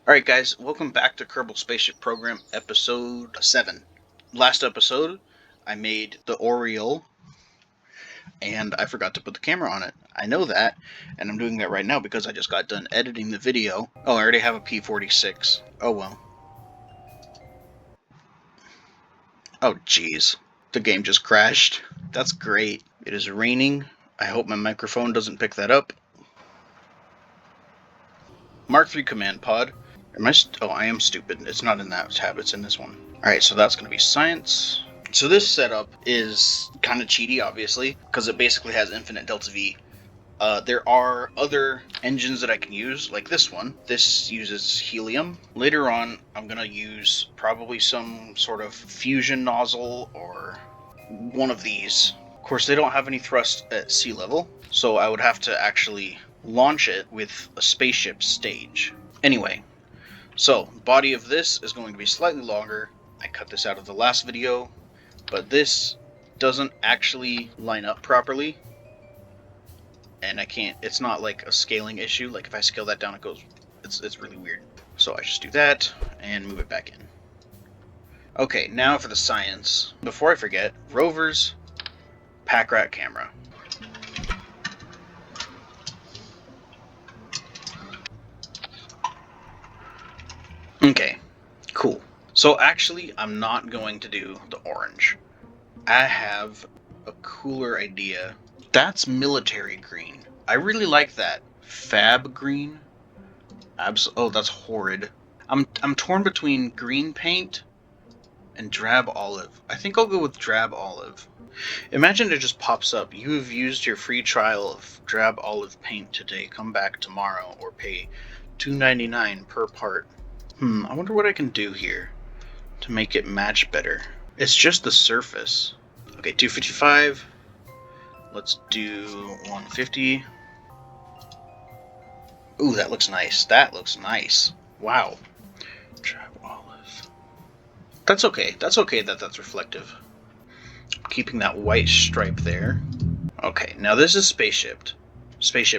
Alright guys, welcome back to Kerbal Spaceship Program Episode 7. Last episode, I made the Oriole, and I forgot to put the camera on it. I know that, and I'm doing that right now because I just got done editing the video. Oh, I already have a P46. Oh well. Oh jeez. The game just crashed. That's great. It is raining. I hope my microphone doesn't pick that up. Mark III Command Pod. Oh, I am stupid. It's not in that tab, it's in this one. Alright, so that's going to be science. So this setup is kind of cheaty, obviously, because it basically has infinite delta V. There are other engines that I can use, like this one. This uses helium. Later on, I'm going to use probably some sort of fusion nozzle or one of these. Of course, they don't have any thrust at sea level, so I would have to actually launch it with a spaceship stage. Anyway, so body of this is going to be slightly longer. I cut this out of the last video, but this doesn't actually line up properly, and I can't, it's not like a scaling issue. Like if I scale that down, it goes, it's really weird. So I just do that and move it back in. Okay, now for the science. Before I forget, rovers, pack rat camera. Okay, cool. So actually, I'm not going to do the orange. I have a cooler idea. That's military green. I really like that. Fab green? Oh, that's horrid. I'm torn between green paint and drab olive. I think I'll go with drab olive. Imagine it just pops up. You have used your free trial of drab olive paint today. Come back tomorrow or pay $2.99 per part. I wonder what I can do here to make it match better. It's just the surface. Okay, 255. Let's do 150. Ooh, that looks nice. That looks nice. Wow. Drab olive. That's okay. That's okay that that's reflective. Keeping that white stripe there. Okay, now this is spaceship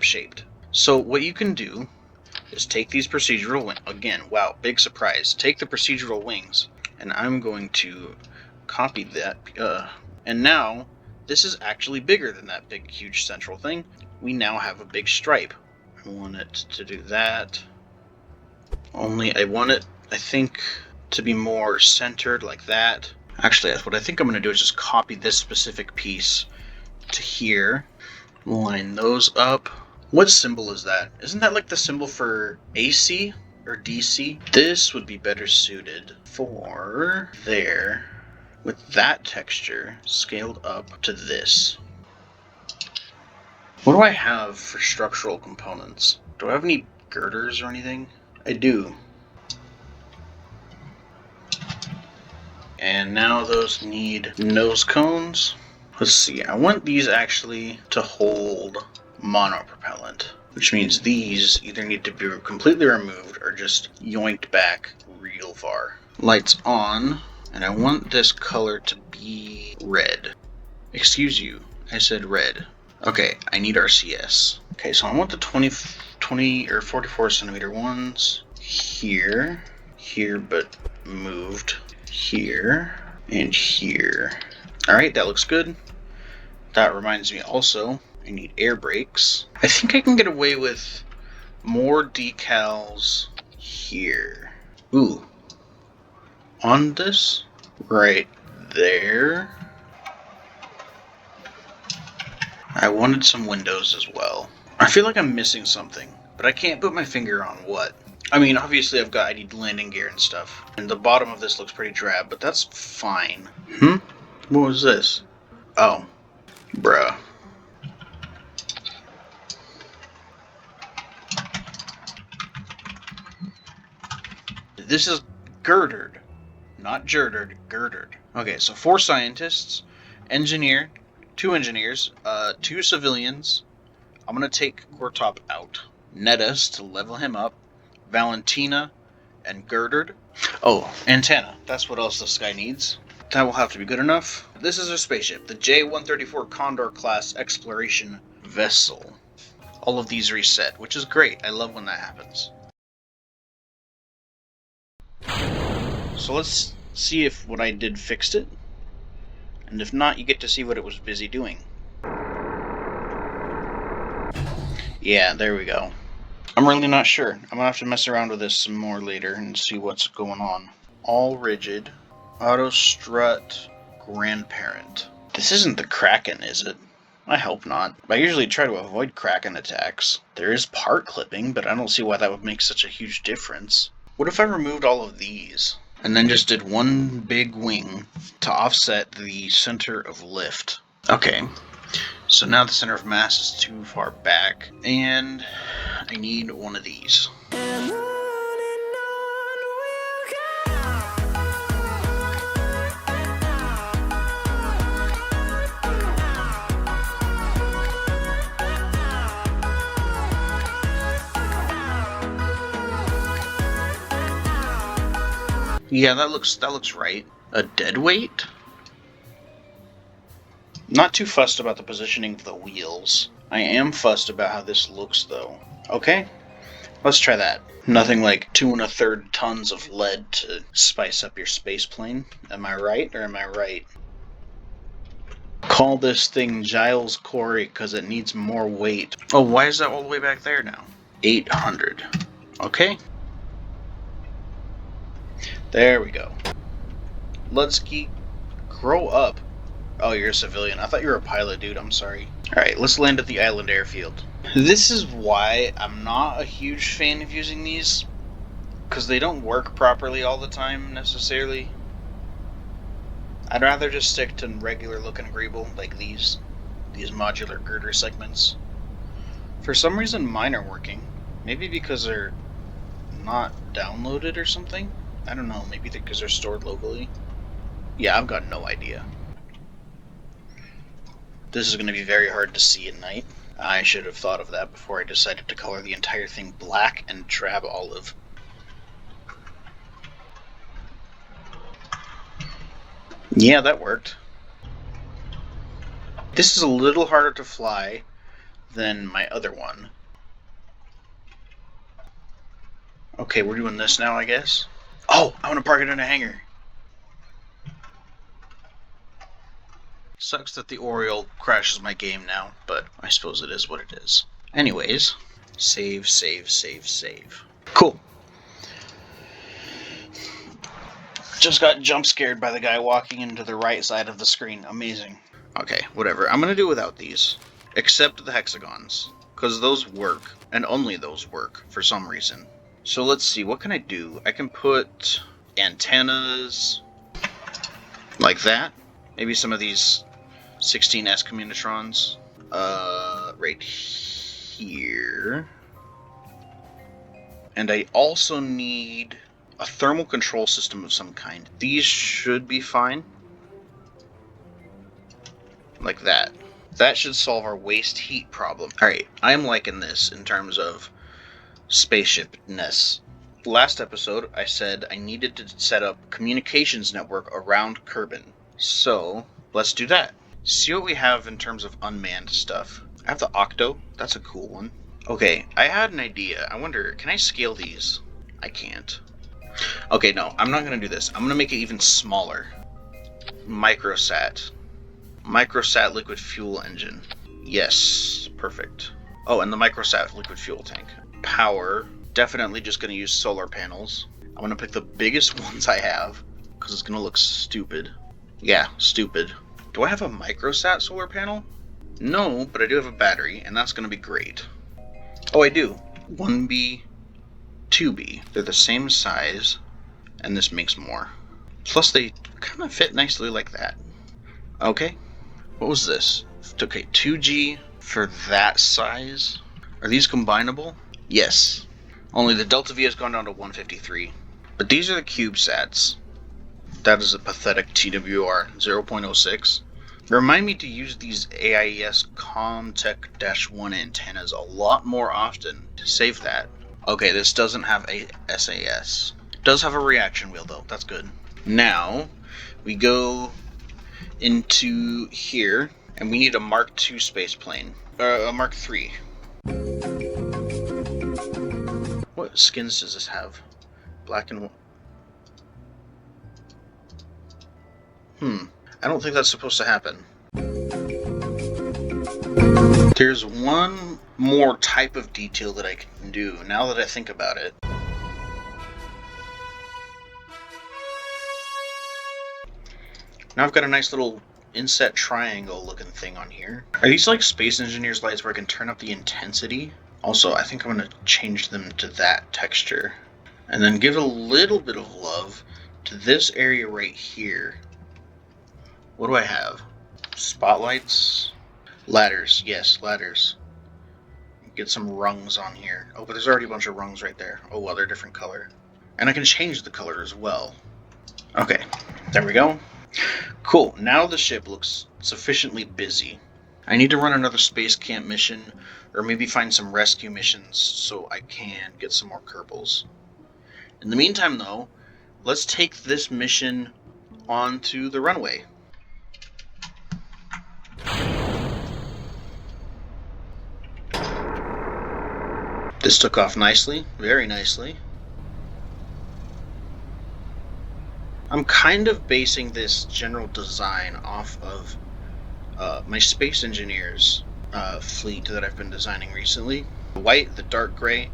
shaped. So what you can do is take these procedural wings. Again, wow, big surprise. Take the procedural wings, and I'm going to copy that. And now, this is actually bigger than that big, huge central thing. We now have a big stripe. I want it to do that. Only I want it, I think, to be more centered like that. Actually, what I think I'm going to do is just copy this specific piece to here. Line those up. What symbol is that? Isn't that like the symbol for AC or DC? This would be better suited for there, with that texture scaled up to this. What do I have for structural components? Do I have any girders or anything? I do. And now those need nose cones. Let's see, I want these actually to hold monopropellant, which means these either need to be completely removed or just yoinked back real far. Lights on, and I want this color to be red. Excuse you, I said red. Okay, I need RCS. Okay, so I want the 20 or 44 centimeter ones here, but moved here, and here. Alright, that looks good. That reminds me also, I need air brakes. I think I can get away with more decals here. Ooh. On this? Right there. I wanted some windows as well. I feel like I'm missing something, but I can't put my finger on what. I mean, obviously I need landing gear and stuff. And the bottom of this looks pretty drab, but that's fine. What was this? Oh. Bruh. This is girdered. Not girdered, girdered. Okay, so 4 scientists, engineer, 2 engineers, 2 civilians. I'm gonna take Gortop out. Nettis to level him up. Valentina and girdered. Oh, antenna. That's what else this guy needs. That will have to be good enough. This is our spaceship, the J-134 Condor class exploration vessel. All of these reset, which is great. I love when that happens. So let's see if what I did fixed it. And if not, you get to see what it was busy doing. Yeah, there we go. I'm really not sure. I'm gonna have to mess around with this some more later and see what's going on. All rigid. Auto strut grandparent. This isn't the Kraken, is it? I hope not. I usually try to avoid Kraken attacks. There is part clipping, but I don't see why that would make such a huge difference. What if I removed all of these and then just did one big wing to offset the center of lift? Okay, so now the center of mass is too far back, and I need one of these. Yeah, that looks right. A dead weight? Not too fussed about the positioning of the wheels. I am fussed about how this looks, though. Okay, let's try that. Nothing like 2 1/3 tons of lead to spice up your space plane. Am I right, or am I right? Call this thing Giles Corey because it needs more weight. Oh, why is that all the way back there now? 800. Okay. There we go. Ludsky, grow up. Oh, you're a civilian. I thought you were a pilot, dude. I'm sorry. Alright, let's land at the island airfield. This is why I'm not a huge fan of using these, because they don't work properly all the time, necessarily. I'd rather just stick to regular looking agreeable, like these modular girder segments. For some reason, mine are working. Maybe because they're not downloaded or something? I don't know, maybe because they're stored locally. Yeah, I've got no idea. This is going to be very hard to see at night. I should have thought of that before I decided to color the entire thing black and drab olive. Yeah, that worked. This is a little harder to fly than my other one. Okay, we're doing this now, I guess. Oh, I want to park it in a hangar. Sucks that the Oriole crashes my game now, but I suppose it is what it is. Anyways, save. Cool. Just got jump scared by the guy walking into the right side of the screen. Amazing. Okay, whatever. I'm gonna do without these. Except the hexagons. Because those work. And only those work, for some reason. So let's see, what can I do? I can put antennas like that. Maybe some of these 16S communitrons. Right here. And I also need a thermal control system of some kind. These should be fine. Like that. That should solve our waste heat problem. Alright, I'm liking this in terms of spaceshipness. Last episode, I said I needed to set up communications network around Kerbin. So, let's do that. See what we have in terms of unmanned stuff. I have the Octo. That's a cool one. Okay, I had an idea. I wonder, can I scale these? I can't. Okay, no, I'm not going to do this. I'm going to make it even smaller. Microsat. Microsat liquid fuel engine. Yes, perfect. Oh, and the microsat liquid fuel tank. Power. Definitely just going to use solar panels. I'm going to pick the biggest ones I have, because it's going to look stupid. Yeah, stupid. Do I have a microsat solar panel? No, but I do have a battery, and that's going to be great. Oh, I do. 1B, 2B. They're the same size, and this makes more. Plus, they kind of fit nicely like that. Okay. What was this? Okay, 2G for that size. Are these combinable? Yes. Only the Delta V has gone down to 153. But these are the CubeSats. That is a pathetic TWR 0.06. Remind me to use these AIES Comtech-1 antennas a lot more often to save that. Okay, this doesn't have a SAS. It does have a reaction wheel though, that's good. Now, we go into here, and we need a Mark II space plane. A Mark III. What skins does this have? Black and white. I don't think that's supposed to happen. There's one more type of detail that I can do, now that I think about it. Now I've got a nice little inset triangle looking thing on here. Are these like Space Engineer's lights where I can turn up the intensity? Also, I think I'm going to change them to that texture. And then give a little bit of love to this area right here. What do I have? Spotlights? Ladders. Yes, ladders. Get some rungs on here. Oh, but there's already a bunch of rungs right there. Oh, well, they're different color. And I can change the color as well. Okay, there we go. Cool, now the ship looks sufficiently busy. I need to run another space camp mission, or maybe find some rescue missions so I can get some more Kerbals. In the meantime, though, let's take this mission onto the runway. This took off nicely, very nicely. I'm kind of basing this general design off of my Space Engineers fleet that I've been designing recently. The white, the dark gray,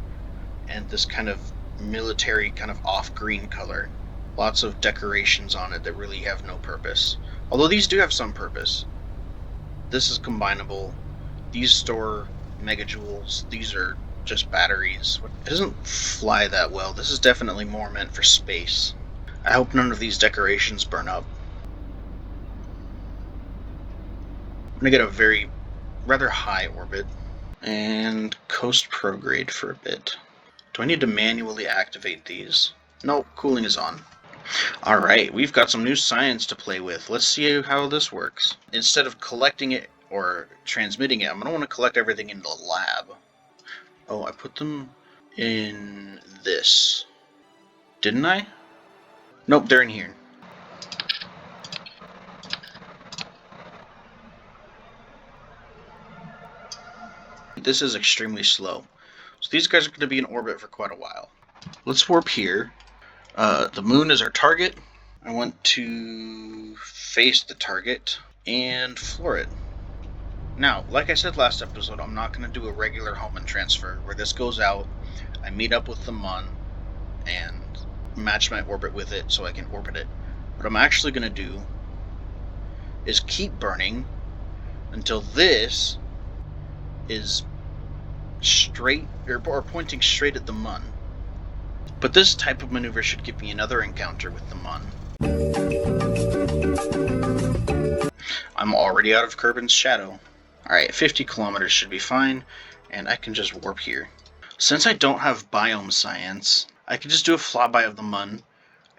and this kind of military kind of off-green color. Lots of decorations on it that really have no purpose. Although these do have some purpose. This is combinable. These store megajoules. These are just batteries. It doesn't fly that well. This is definitely more meant for space. I hope none of these decorations burn up. I'm going to get a rather high orbit and coast prograde for a bit. Do I need to manually activate these? Nope, cooling is on. Alright, we've got some new science to play with. Let's see how this works. Instead of collecting it or transmitting it, I'm going to want to collect everything in the lab. Oh, I put them in this. Didn't I? Nope, they're in here. This is extremely slow. So these guys are going to be in orbit for quite a while. Let's warp here. The moon is our target. I want to face the target and floor it. Now, like I said last episode, I'm not going to do a regular Hohmann transfer where this goes out, I meet up with the Mun, and match my orbit with it so I can orbit it. What I'm actually going to do is keep burning until this is straight or pointing straight at the Mun. But this type of maneuver should give me another encounter with the Mun. I'm already out of Kerbin's shadow. Alright, 50 kilometers should be fine, and I can just warp here. Since I don't have biome science, I can just do a flyby of the Mun,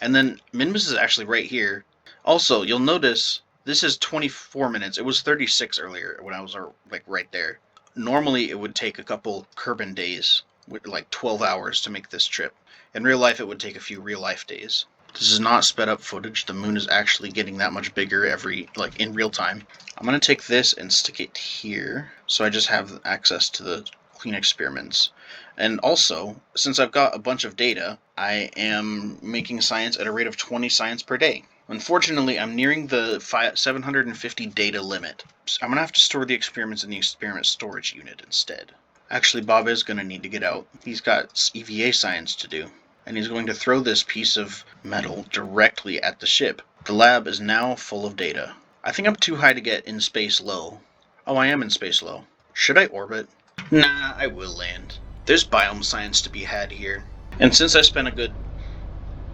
and then Minmus is actually right here. Also, you'll notice this is 24 minutes. It was 36 earlier when I was like right there. Normally it would take a couple Kerbin days, with like 12 hours to make this trip. In real life, it would take a few real-life days. This is not sped up footage. The moon is actually getting that much bigger in real time. I'm going to take this and stick it here, so I just have access to the clean experiments. And also, since I've got a bunch of data, I am making science at a rate of 20 science per day. Unfortunately, I'm nearing the 750 data limit. So I'm going to have to store the experiments in the experiment storage unit instead. Actually, Bob is going to need to get out. He's got EVA science to do. And he's going to throw this piece of metal directly at the ship. The lab is now full of data. I think I'm too high to get in space low. Oh, I am in space low. Should I orbit? Nah, I will land. There's biome science to be had here. And since I spent a good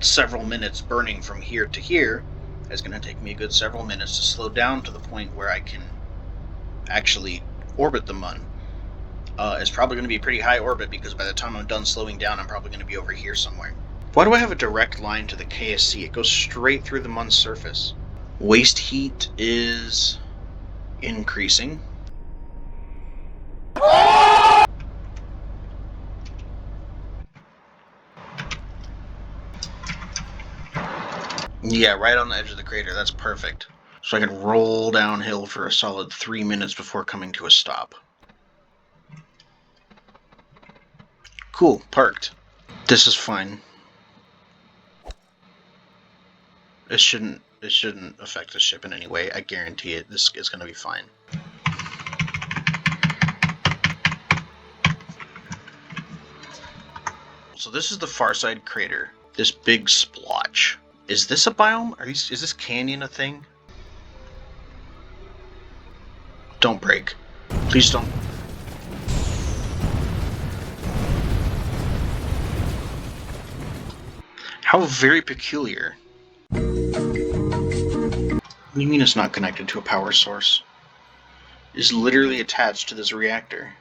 several minutes burning from here to here, it's going to take me a good several minutes to slow down to the point where I can actually orbit the Mun. It's probably going to be a pretty high orbit because by the time I'm done slowing down, I'm probably going to be over here somewhere. Why do I have a direct line to the KSC? It goes straight through the Mun's surface. Waste heat is increasing. Yeah, right on the edge of the crater. That's perfect. So I can roll downhill for a solid 3 minutes before coming to a stop. Cool, parked. This is fine. It shouldn't It shouldn't affect the ship in any way. I guarantee it. This is going to be fine. So this is the Farside crater. This big splotch. Is this a biome? Is this canyon a thing? Don't break. Please don't. How very peculiar. What do you mean it's not connected to a power source? It's literally attached to this reactor.